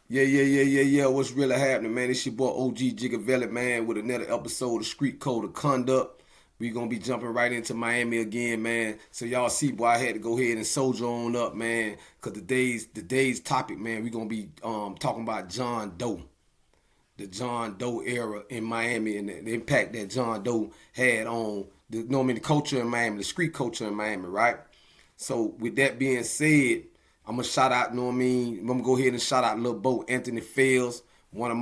Yeah. What's really happening, man? It's your boy OG Gigavelli, man, with another episode of Street Code of Conduct. We gonna be jumping right into Miami again, man. So y'all see, boy, I had to go ahead and soldier on up, man, cause today's topic, man, we gonna be talking about John Doe, the John Doe era in Miami, and the impact that John Doe had on the culture in Miami, the street culture in Miami, right? So with that being said, I'm gonna shout out, you know what I mean? I'm gonna go ahead and shout out Lil Bo, Anthony Fields, one of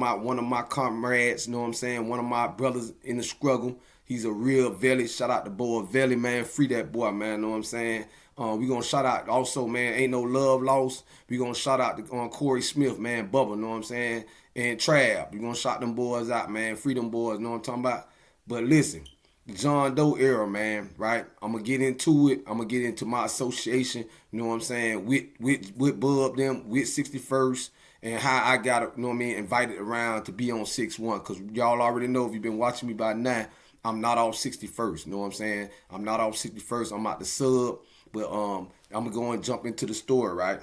my comrades, you know what I'm saying? One of my brothers in the struggle. He's a real Velly. Shout out to Boy Velly, man. Free that boy, man. You know what I'm saying? We gonna shout out also, man. Ain't no love lost. We gonna shout out to Corey Smith, man. Bubba, you know what I'm saying? And Trav. We gonna shout them boys out, man. Free them boys, you know what I'm talking about? But listen, John Doe era, man, right? I'm gonna get into it. I'm gonna get into my association, you know what I'm saying, with Bub them, with 61st, and how I got, you know what I mean, invited around to be on 6-1. Cause y'all already know, if you've been watching me by now, I'm not off 61st, you know what I'm saying? I'm not off 61st, I'm out the sub. But I'm gonna go and jump into the story, right?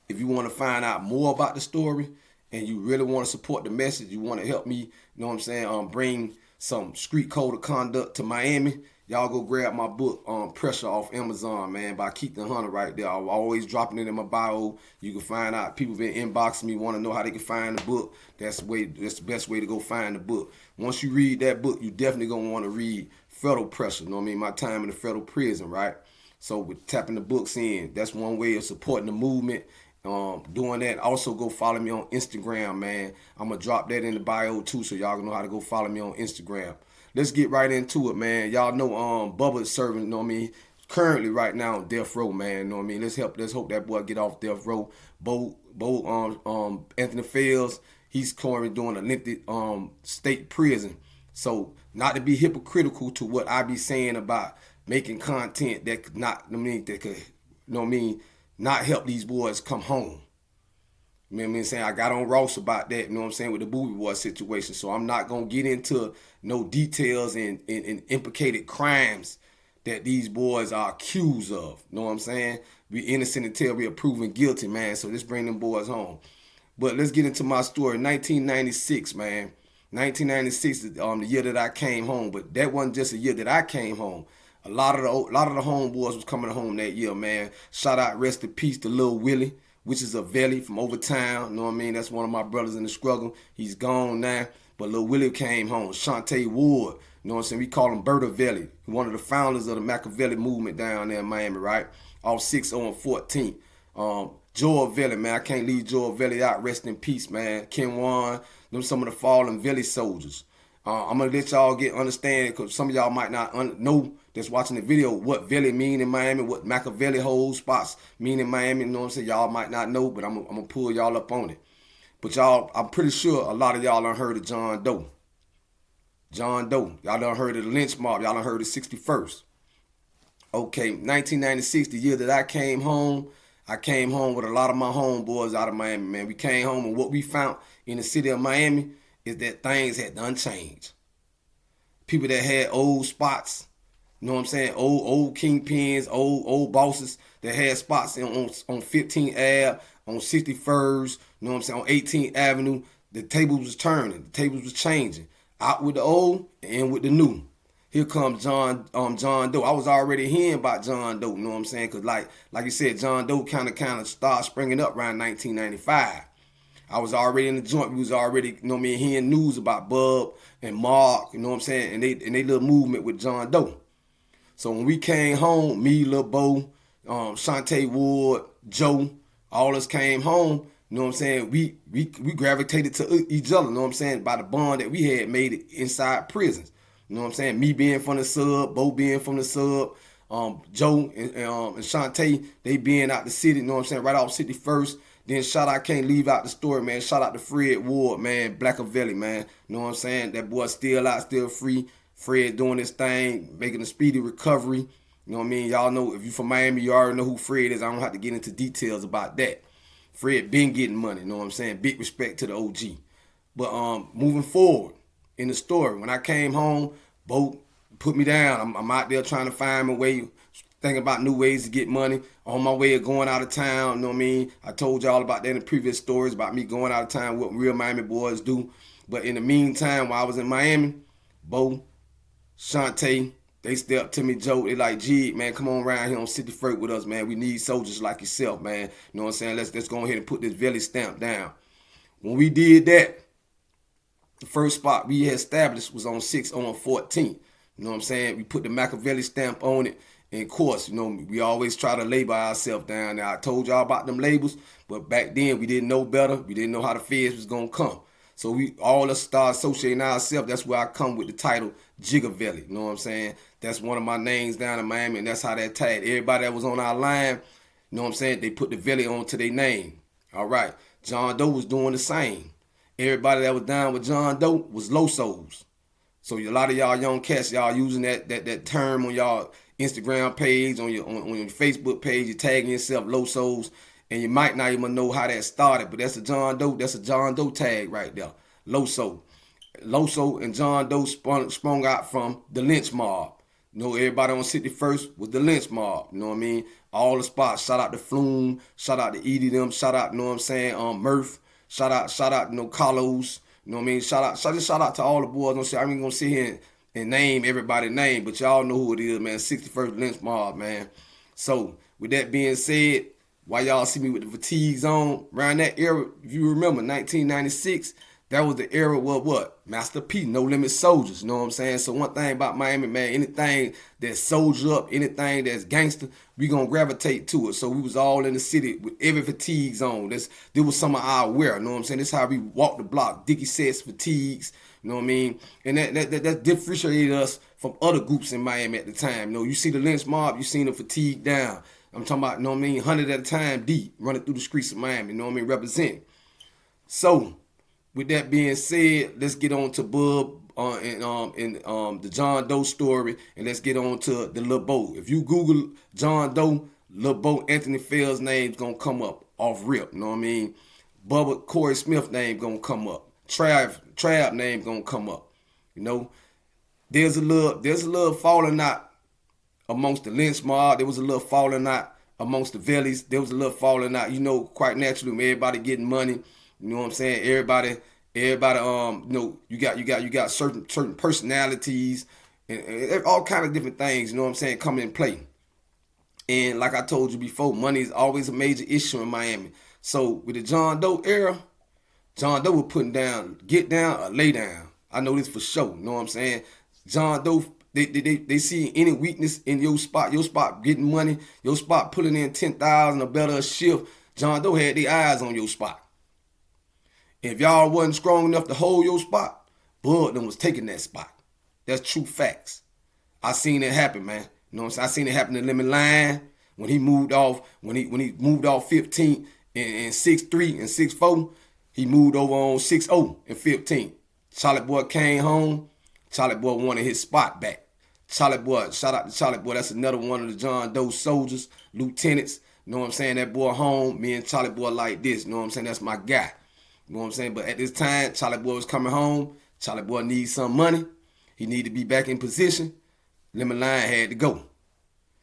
If you want to find out more about the story and you really want to support the message, you want to help me, you know what I'm saying, bring some street code of conduct to Miami, y'all go grab my book, Pressure, off Amazon, man, by Keith the Hunter right there. I'm always dropping it in my bio. You can find out. People been inboxing me, want to know how they can find the book. That's the best way to go find the book. Once you read that book, you definitely gonna want to read Federal Pressure. You know what I mean? My time in the federal prison, right? So with tapping the books in, that's one way of supporting the movement. Doing that. Also go follow me on Instagram, man. I'm gonna drop that in the bio too, so y'all know how to go follow me on Instagram. Let's get right into it, man. Y'all know Bubba is serving, you know what I mean, currently right now on death row, man. You know what I mean? Let's hope that boy get off death row. Anthony Fields, he's currently doing a lengthy state prison. So not to be hypocritical to what I be saying about making content that could not, I mean, that could, you know what I mean, not help these boys come home. You know what I mean? Saying I got on Ross about that, you know what I'm saying, with the Booby Boy situation. So I'm not going to get into no details and implicated crimes that these boys are accused of. You know what I'm saying? We innocent until we are proven guilty, man. So let's bring them boys home. But let's get into my story. 1996, man. 1996 is the year that I came home. But that wasn't just a year that I came home. A lot of the homeboys was coming home that year, man. Shout out, rest in peace to Lil Willie, which is a Velly from over town. You know what I mean? That's one of my brothers in the struggle. He's gone now. But Lil Willie came home. Shantae Ward, you know what I'm saying? We call him Berta Velly, one of the founders of the Machiavelli movement down there in Miami, right? Off 6-0 and 14. Joel Velly, man. I can't leave Joel Velly out. Rest in peace, man. Ken Wan, them some of the fallen Velly soldiers. I'm going to let y'all get understand, because some of y'all might not know that's watching the video what Velly mean in Miami, what Machiavelli hold spots mean in Miami. You know what I'm saying? Y'all might not know, but I'm going to pull y'all up on it. But y'all, I'm pretty sure a lot of y'all done heard of John Doe. John Doe. Y'all done heard of the Lynch Mob. Y'all done heard of 61st. Okay, 1996, the year that I came home with a lot of my homeboys out of Miami, man. We came home, and what we found in the city of Miami is that things had done changed. People that had old spots, you know what I'm saying, old kingpins, old bosses that had spots on 15th Ave, on 61st, you know what I'm saying, on 18th Avenue. The tables was turning, the tables was changing. Out with the old and in with the new. Here comes John Doe. I was already hearing about John Doe, you know what I'm saying? Because like you said, John Doe kind of started springing up around 1995. I was already in the joint. We was already, you know what I mean, hearing news about Bub and Mark, you know what I'm saying, and they little movement with John Doe. So when we came home, me, Lil Bo, Shantae Ward, Joe, all us came home, you know what I'm saying, we gravitated to each other, you know what I'm saying, by the bond that we had made it inside prisons. You know what I'm saying? Me being from the sub, Bo being from the sub, Joe and Shantae, they being out the city, you know what I'm saying, right off 61st. Then shout out, I can't leave out the story, man. Shout out to Fred Ward, man, Blackavelli, man. You know what I'm saying? That boy still out, still free. Fred doing his thing, making a speedy recovery. You know what I mean? Y'all know, if you from Miami, you already know who Fred is. I don't have to get into details about that. Fred been getting money, you know what I'm saying? Big respect to the OG. But moving forward in the story, when I came home, Bo put me down. I'm out there trying to find my way, thinking about new ways to get money. On my way of going out of town, you know what I mean? I told y'all about that in the previous stories about me going out of town, what real Miami boys do. But in the meantime, while I was in Miami, Bo, Shantae, they stepped to me, Joe. They like, gee, man, come on around here on 61st with us, man. We need soldiers like yourself, man. You know what I'm saying? Let's go ahead and put this Velli stamp down. When we did that, the first spot we had established was on 14th. You know what I'm saying? We put the Mavelli stamp on it. And of course, you know, we always try to label ourselves down there. I told y'all about them labels, but back then we didn't know better. We didn't know how the feds was going to come. So we all us start associating ourselves. That's where I come with the title Velli. You know what I'm saying? That's one of my names down in Miami, and that's how that tagged. Everybody that was on our line, you know what I'm saying? They put the Velli onto their name. All right. John Doe was doing the same. Everybody that was down with John Doe was Losos. So a lot of y'all young cats, y'all using that term on y'all Instagram page, on your Facebook page, you're tagging yourself Losos, and you might not even know how that started, but that's a John Doe tag right there. Loso and John Doe sprung out from the Lynch Mob. You know, everybody on 61st was the Lynch Mob. You know what I mean? All the spots. Shout out to Flume. Shout out to Edie them. Shout out, you know what I'm saying? Murph. Shout out, you know, Carlos. You know what I mean? Shout out to all the boys. I ain't gonna sit here and name everybody's name, but y'all know who it is, man. 61st Lynch Mob, man. So with that being said, why y'all see me with the fatigues on around that era? If you remember, 1996. That was the era of what? Master P, No Limit Soldiers, you know what I'm saying? So one thing about Miami, man, anything that's soldier up, anything that's gangster, we gonna gravitate to it. So we was all in the city with every fatigues on. There was some of our wear, you know what I'm saying? This is how we walk the block, Dickie sets, fatigues, you know what I mean? And that differentiated us from other groups in Miami at the time. You know, you see the Lynch Mob, you seen the fatigue down. I'm talking about, you know what I mean, 100 at a time deep, running through the streets of Miami, you know what I mean, representing. So, with that being said, let's get on to Bub and the John Doe story, and let's get on to the Lil Bo. If you Google John Doe, Lil Bo, Anthony Fell's name's gonna come up off rip. You know what I mean? Bubba Corey Smith name gonna come up. Trav name gonna come up. You know, there's a little falling out amongst the Lynch Mob. There was a little falling out amongst the Vellis. There was a little falling out. You know, quite naturally, everybody getting money. You know what I'm saying? Everybody, you know, you got certain personalities and all kind of different things, you know what I'm saying, come in play. And like I told you before, money is always a major issue in Miami. So with the John Doe era, John Doe was putting down, get down or lay down. I know this for sure, you know what I'm saying? John Doe, they see any weakness in your spot getting money, your spot pulling in 10,000 or better a shift. John Doe had their eyes on your spot. If y'all wasn't strong enough to hold your spot, Bud them was taking that spot. That's true facts. I seen it happen, man. You know what I'm saying? I seen it happen to Lemon Line when he moved off, when he moved off 15 and 6'3" and 6'4", he moved over on 6'0" and 15. Charlie Boy came home. Charlie Boy wanted his spot back. Charlie Boy, shout out to Charlie Boy. That's another one of the John Doe soldiers, lieutenants. You know what I'm saying? That boy home, me and Charlie Boy like this. You know what I'm saying? That's my guy. You know what I'm saying? But at this time, Charlie Boy was coming home. Charlie Boy needs some money. He needed to be back in position. Lemon Line had to go.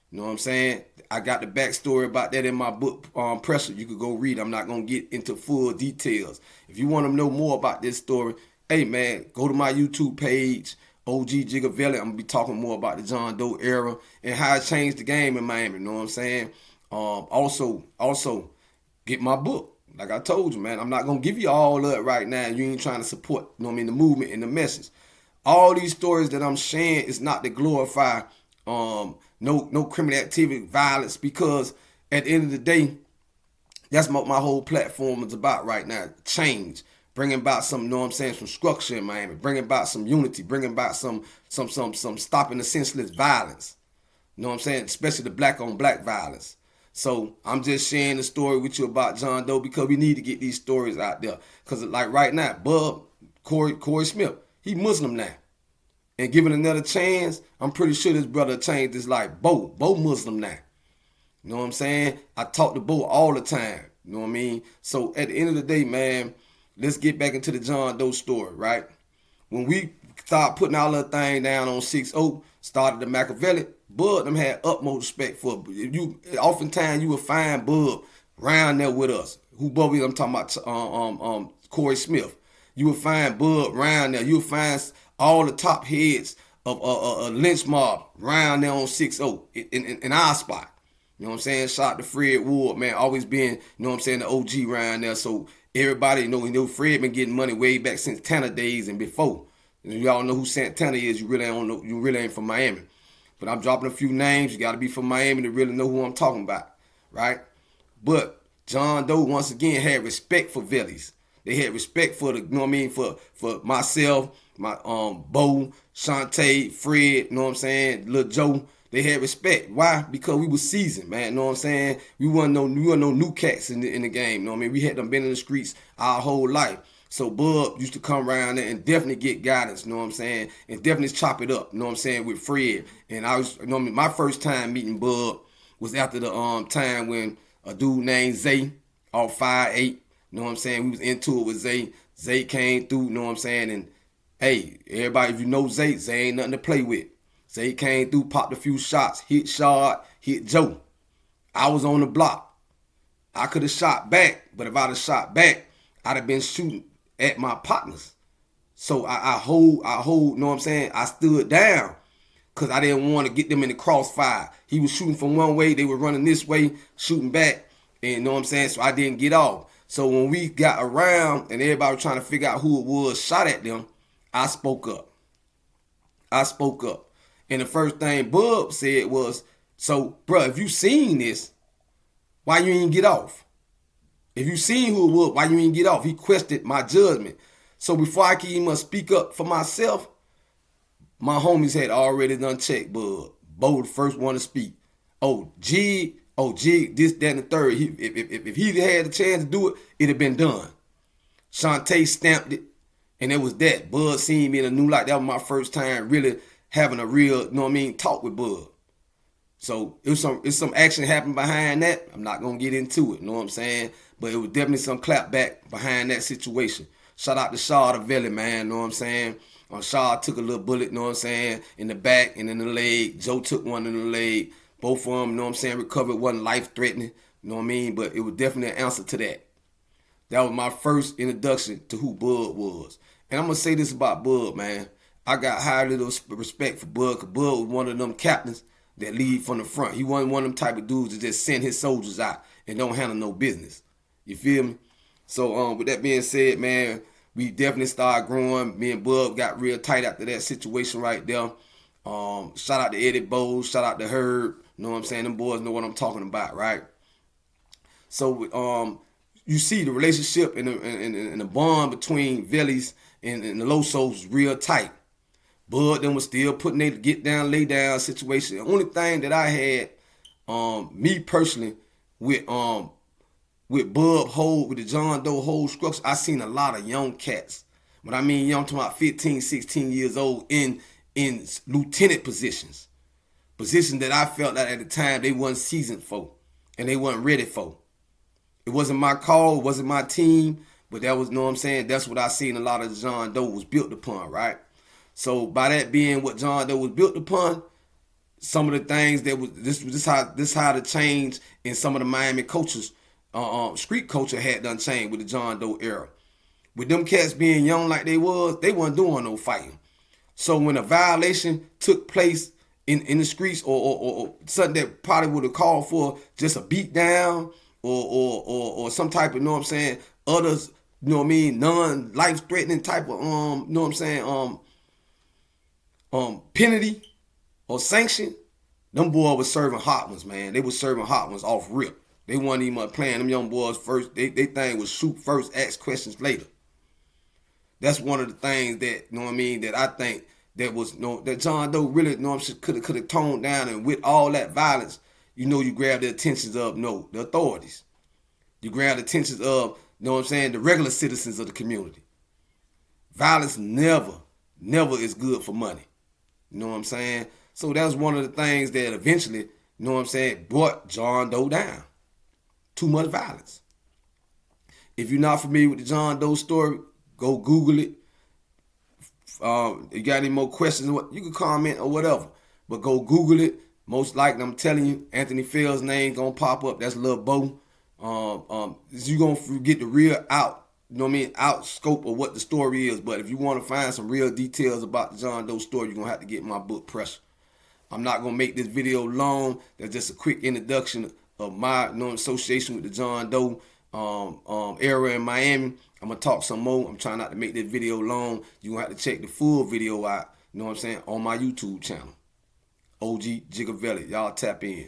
You know what I'm saying? I got the backstory about that in my book, Pressure. You could go read. I'm not going to get into full details. If you want to know more about this story, hey, man, go to my YouTube page, OG Velli. I'm going to be talking more about the John Doe era and how it changed the game in Miami. You know what I'm saying? Also, get my book. Like I told you, man, I'm not going to give you all of it right now. You ain't trying to support, you know what I mean, the movement and the message. All these stories that I'm sharing is not to glorify no criminal activity, violence, because at the end of the day, that's what my whole platform is about right now. Change. Bringing about some, you know what I'm saying, some structure in Miami. Bringing about some unity. Bringing about some stopping the senseless violence. You know what I'm saying? Especially the black on black violence. So I'm just sharing the story with you about John Doe because we need to get these stories out there. Because like right now, Bub, Corey Smith, he Muslim now. And given another chance, I'm pretty sure this brother changed his life. Bo Muslim now. You know what I'm saying? I talk to Bo all the time. You know what I mean? So at the end of the day, man, let's get back into the John Doe story, right? When we start putting our little thing down on 6-0, started the Machiavelli, Bud them had utmost respect for you. Oftentimes you will find Bud around there with us. Who Bubby? I'm talking about Corey Smith. You will find Bud around there. You will find all the top heads of Lynch Mob around there on 6-0 in our spot. You know what I'm saying? Shout out to Fred Wood, man. Always been, you know what I'm saying, the OG around there. So everybody, you know Fred been getting money way back since Tanner days and before. Y'all know who Santana is. You really don't know. You really ain't from Miami. But I'm dropping a few names. You got to be from Miami to really know who I'm talking about, right? But John Doe, once again, had respect for Vellies. They had respect for the, you know what I mean, for myself, my Bo, Shantae, Fred, you know what I'm saying, Lil Joe. They had respect. Why? Because we was seasoned, man. You know what I'm saying? We wasn't no new cats in the game. You know what I mean? We had them been in the streets our whole life. So Bub used to come around there and definitely get guidance, you know what I'm saying? And definitely chop it up, you know what I'm saying, with Fred. And I was, you know what I mean, my first time meeting Bub was after the time when a dude named Zay, all 5'8", you know what I'm saying? We was into it with Zay. Zay came through, you know what I'm saying? And hey, everybody, if you know Zay, Zay ain't nothing to play with. Zay came through, popped a few shots, hit Shard, hit Joe. I was on the block. I could have shot back, but if I'd have shot back, I'd have been shooting at my partners. So I hold, you know what I'm saying? I stood down because I didn't want to get them in the crossfire. He was shooting from one way, they were running this way, shooting back, and you know what I'm saying? So I didn't get off. So when we got around and everybody was trying to figure out who it was shot at them, I spoke up. And the first thing Bub said was, so, bro, if you seen this, why you ain't get off? If you seen who it was, why you ain't get off? He questioned my judgment. So before I could even speak up for myself, my homies had already done checked Bud. Bo the first one to speak. G, this, that, and the third. If he had the chance to do it, it'd have been done. Shantae stamped it, and it was that. Bud seen me in a new light. That was my first time really having a real, you know what I mean, talk with Bud. So it's some action happened behind that. I'm not gonna get into it, you know what I'm saying? But it was definitely some clap back behind that situation. Shout out to Shaw the Valley, man, you know what I'm saying? Shaw took a little bullet, you know what I'm saying, in the back and in the leg. Joe took one in the leg. Both of them, you know what I'm saying, recovered, wasn't life-threatening, you know what I mean? But it was definitely an answer to that. That was my first introduction to who Bud was. And I'm gonna say this about Bud, man. I got high little respect for Bud, because Bud was one of them captains that lead from the front. He wasn't one of them type of dudes that just send his soldiers out and don't handle no business. You feel me? So with that being said, man, we definitely started growing. Me and Bub got real tight after that situation right there. Shout out to Eddie Bowles, shout out to Herb. You know what I'm saying? Them boys know what I'm talking about, right? So you see the relationship and the bond between Vellies and the Losos was real tight. Bud them was still putting their get down, lay down situation. The only thing that I had, me personally, with Bub Hold, with the John Doe Hold structure, I seen a lot of young cats. But I mean young, I'm talking about 15, 16 years old in lieutenant positions. Positions that I felt that at the time they wasn't seasoned for and they wasn't ready for. It wasn't my call, it wasn't my team, but that was, you know what I'm saying, that's what I seen a lot of John Doe was built upon, right? So by that being what John Doe was built upon, some of the things that was this how the change in some of the Miami coaches, street culture had done changed with the John Doe era. With them cats being young like they wasn't doing no fighting. So when a violation took place in the streets or something that probably would have called for just a beat down or some type of, you know what I'm saying, others, you know what I mean, non-life threatening type of you know what I'm saying, penalty or sanction, them boys was serving hot ones, man. They was serving hot ones off rip. They wasn't even playing them young boys first. They thing was shoot first, ask questions later. That's one of the things that, you know what I mean, that I think that was, you know, that John Doe really, you know what I'm saying, could have toned down, and with all that violence, you know, you grab the attentions of, the authorities. You grab the attentions of, you know what I'm saying, the regular citizens of the community. Violence never is good for money. You know what I'm saying? So that was one of the things that eventually, you know what I'm saying, brought John Doe down. Too much violence. If you're not familiar with the John Doe story, go Google it. You got any more questions, you can comment or whatever. But go Google it. Most likely, I'm telling you, Anthony Fell's name gonna pop up. That's Lil Bo. You gonna get the real out, you know what I mean, out scope of what the story is. But if you want to find some real details about the John Doe story, you're gonna have to get my book, Pressure. I'm not gonna make this video long. That's just a quick introduction of my association with the John Doe era in Miami. I'm gonna talk some more. I'm trying not to make this video long. You're gonna have to check the full video out, you know what I'm saying, on my YouTube channel. OG Mavelli. Y'all tap in.